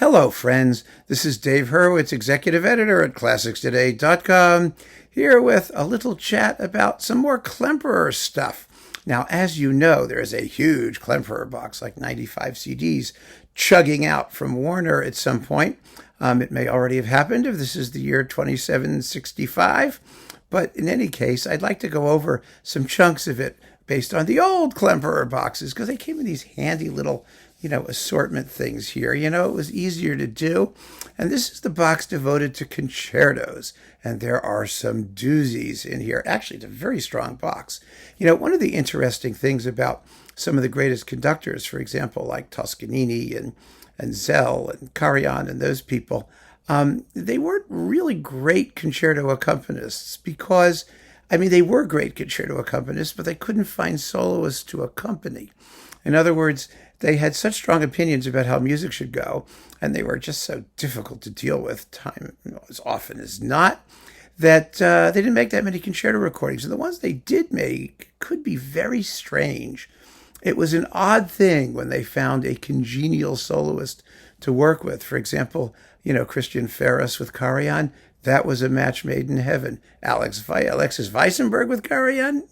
Hello, friends. This is Dave Hurwitz, executive editor at ClassicsToday.com, here with a little chat about some more Klemperer stuff. Now, as you know, there is a huge Klemperer box, like 95 CDs, chugging out from Warner at some point. It may already have happened if this is the year 2765. But in any case, I'd like to go over some chunks of it based on the old Klemperer boxes, because they came in these handy little assortment things here. It was easier to do. And this is the box devoted to concertos. And there are some doozies in here. Actually, it's a very strong box. One of the interesting things about some of the greatest conductors, for example, like Toscanini and Zell and Karajan and those people, they weren't really great concerto accompanists because, they were great concerto accompanists, but they couldn't find soloists to accompany. In other words, they had such strong opinions about how music should go, and they were just so difficult to deal with as often as not, that they didn't make that many concerto recordings. And the ones they did make could be very strange. It was an odd thing when they found a congenial soloist to work with. For example, Christian Ferris with Karajan, that was a match made in heaven. Alexis Weissenberg with Karajan,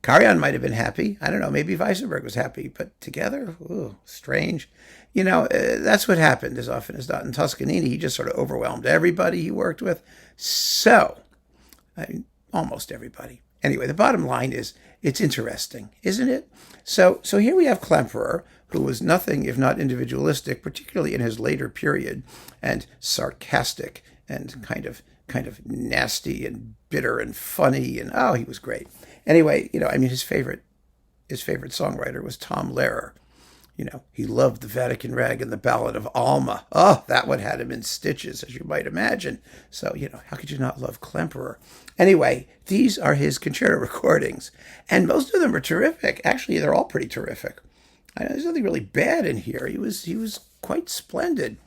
Karajan might have been happy. I don't know, maybe Weissenberg was happy, but together, strange. That's what happened as often as not. In Toscanini, he just sort of overwhelmed everybody he worked with. Almost everybody. Anyway, the bottom line is, it's interesting, isn't it? So here we have Klemperer, who was nothing if not individualistic, particularly in his later period, and sarcastic and kind of nasty and bitter and funny, and he was great. Anyway, his favorite songwriter was Tom Lehrer. He loved the Vatican Rag and the Ballad of Alma. Oh, that one had him in stitches, as you might imagine. So, how could you not love Klemperer? Anyway, these are his concerto recordings, and most of them are terrific. Actually, they're all pretty terrific. There's nothing really bad in here. He was quite splendid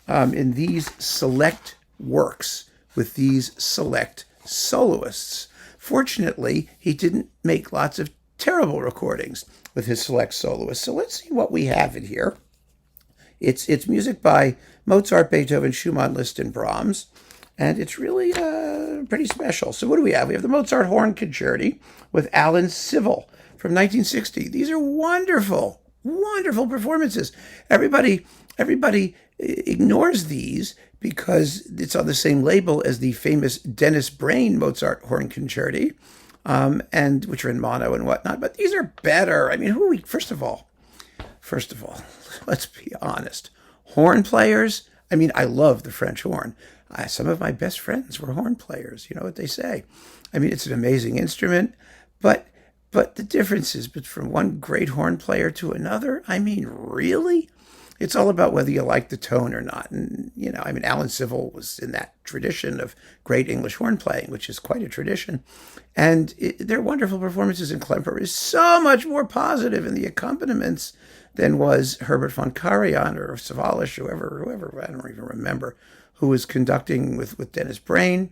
in these select works with these select soloists. Fortunately, he didn't make lots of terrible recordings with his select soloists. So let's see what we have in here. It's music by Mozart, Beethoven, Schumann, Liszt, and Brahms, and it's really pretty special. So what do we have? We have the Mozart Horn Concerti with Alan Civil from 1960. These are wonderful, wonderful performances. Everybody ignores these because it's on the same label as the famous Dennis Brain Mozart Horn Concerti, and which are in mono and whatnot. But these are better. Who are we? First of all, let's be honest. Horn players. I love the French horn. Some of my best friends were horn players. You know what they say. It's an amazing instrument, but the differences from one great horn player to another, really? It's all about whether you like the tone or not. And, Alan Civil was in that tradition of great English horn playing, which is quite a tradition. And their wonderful performances in Klemperer is so much more positive in the accompaniments than was Herbert von Karajan or Savalas, whoever, I don't even remember, who was conducting with Dennis Brain.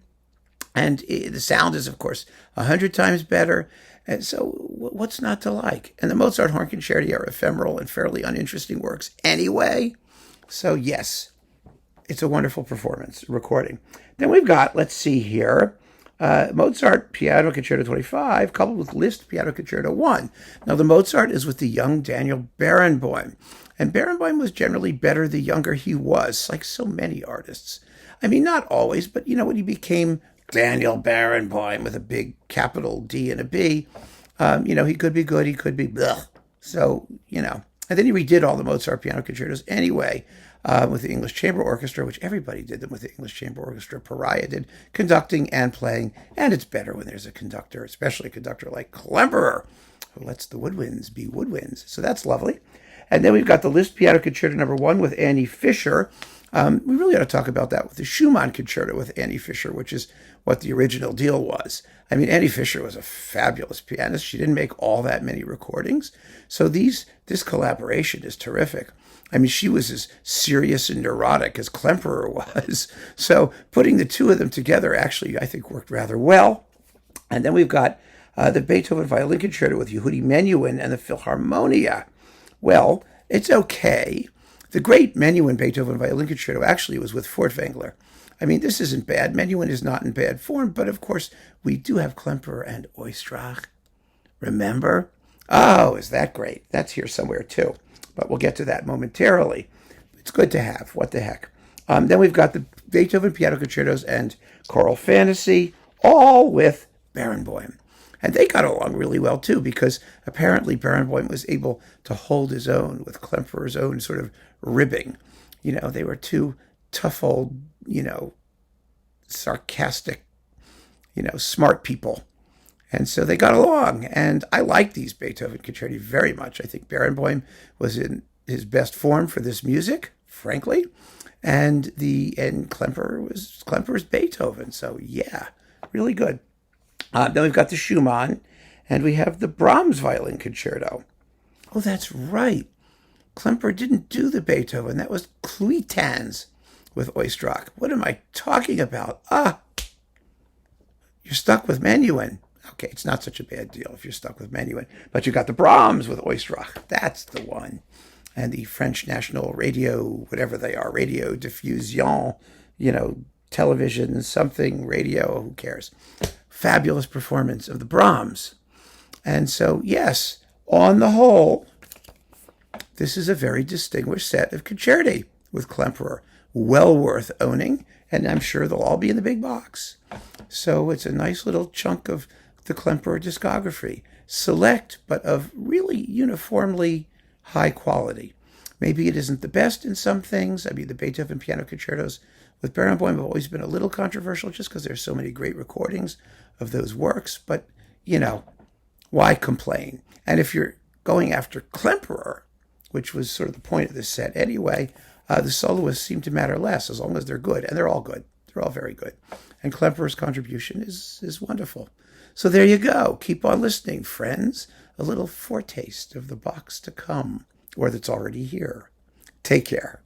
And the sound is, of course, 100 times better. And so what's not to like? And the Mozart Horn Concerti are ephemeral and fairly uninteresting works anyway. So yes, it's a wonderful performance, recording. Then we've got, let's see here, Mozart Piano Concerto 25 coupled with Liszt Piano Concerto 1. Now the Mozart is with the young Daniel Barenboim. And Barenboim was generally better the younger he was, like so many artists. Not always, but when he became Daniel Barenboim with a big capital D and a B, he could be good, he could be blech. So, and then he redid all the Mozart piano concertos anyway, with the English Chamber Orchestra, which everybody did them with the English Chamber Orchestra. Pariah did conducting and playing, and it's better when there's a conductor, especially a conductor like Klemperer, who lets the woodwinds be woodwinds. So that's lovely. And then we've got the Liszt Piano Concerto No. 1 with Annie Fischer. We really ought to talk about that with the Schumann Concerto with Annie Fischer, which is what the original deal was. Annie Fischer was a fabulous pianist. She didn't make all that many recordings. So this collaboration is terrific. She was as serious and neurotic as Klemperer was. So putting the two of them together actually, I think, worked rather well. And then we've got the Beethoven Violin Concerto with Yehudi Menuhin and the Philharmonia. Well, It's okay. The great Menuhin Beethoven Violin Concerto actually was with Furtwängler. I mean, this isn't bad. Menuhin is not in bad form, but of course, we do have Klemperer and Oistrakh. Remember? Oh, is that great? That's here somewhere too. But we'll get to that momentarily. It's good to have. What the heck? Then we've got the Beethoven Piano Concertos and Choral Fantasy, all with Barenboim. And they got along really well too, because apparently Barenboim was able to hold his own with Klemperer's own sort of ribbing. They were two tough old, sarcastic, smart people. And so they got along. And I like these Beethoven concerti very much. I think Barenboim was in his best form for this music, frankly. And Klemperer's Beethoven. So yeah, really good. Then we've got the Schumann, and we have the Brahms Violin Concerto. Oh, that's right. Klemperer didn't do the Beethoven. That was Cluitan's with Oistrakh. What am I talking about? You're stuck with Menuhin. Okay, it's not such a bad deal if you're stuck with Menuhin. But you got the Brahms with Oistrakh. That's the one. And the French National Radio, whatever they are, Radio Diffusion, television, something, radio, who cares? Fabulous performance of the Brahms. And so, yes, on the whole, this is a very distinguished set of concerti with Klemperer. Well worth owning, and I'm sure they'll all be in the big box. So it's a nice little chunk of the Klemperer discography. Select, but of really uniformly high quality. Maybe it isn't the best in some things. I mean, the Beethoven piano concertos with Barenboim have always been a little controversial just because there's so many great recordings of those works. But, why complain? And if you're going after Klemperer, which was sort of the point of this set anyway, the soloists seem to matter less as long as they're good. And they're all good. They're all very good. And Klemperer's contribution is wonderful. So there you go. Keep on listening, friends. A little foretaste of the box to come, or that's already here. Take care.